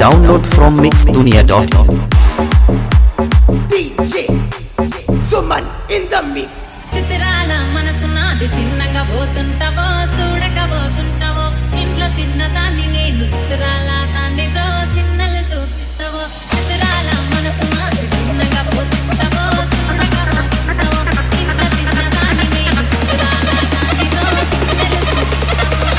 Download from mixdunia.com. DJ Suman in the mix. చిత్రాల మనసు నాది చిన్నగా పోతుంటావో చూడకపోతుంటావో ఇంట్లో చిన్నదాన్ని నేను చిత్రాల దాన్ని చిన్నలు చూపిస్తావో చిత్రాల మనసు నాది చిన్నగా పోతుంటావో చూడకపోతుంటావో ఇంట్లో చిన్నదాన్ని నేను చిత్రాల దాన్ని చిన్నలు చూపిస్తావో.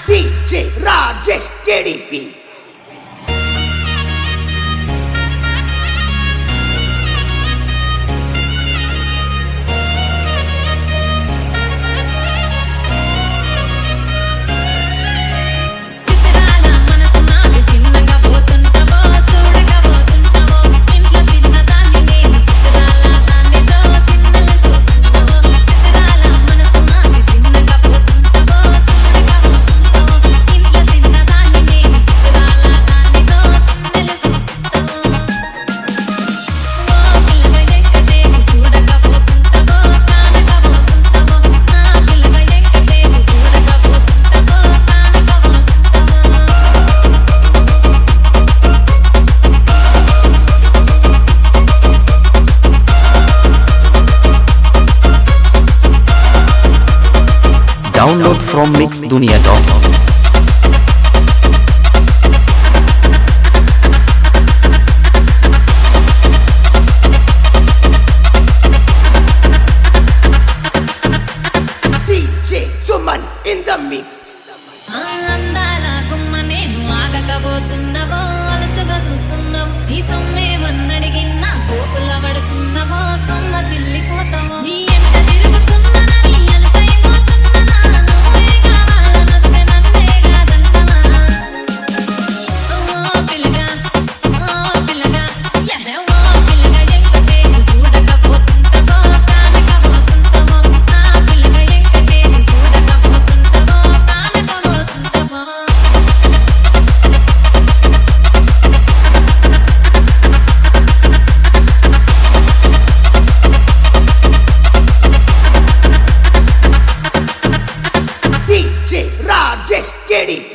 DJ Rajesh KDP. Download from mixdunia.com. DJ Suman in the mix. అందాల గుమ్మ నేను ఆగకపోతున్నావో అలసుగా చూస్తున్నావు నీ సొమ్మేమన్నడిగినా సోకుల పడుతున్నావో సొమ్మ సిల్లిపోతావో నీ ఎంత తిరుగుతున్నానని అలసైపోతున్నా నువ్వే కావాలనొస్తే నన్నే కాదంటవా ఓ పిల్లగా ఎహో పిల్లగా ఎంకటేసి చూడకపోతుంటావో కానకపోతుంటావో నా పిల్లగా ఎంకటేసి చూడకపోతుంటావో కానకపోతుంటావో. DJ Rajesh KDP.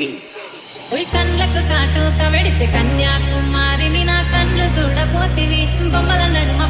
ఓయ్ కళ్ళకు కాటుక వెడితే కన్యాకుమారిని నా కళ్ళు చూడపోతివి బొమ్మల నడుమ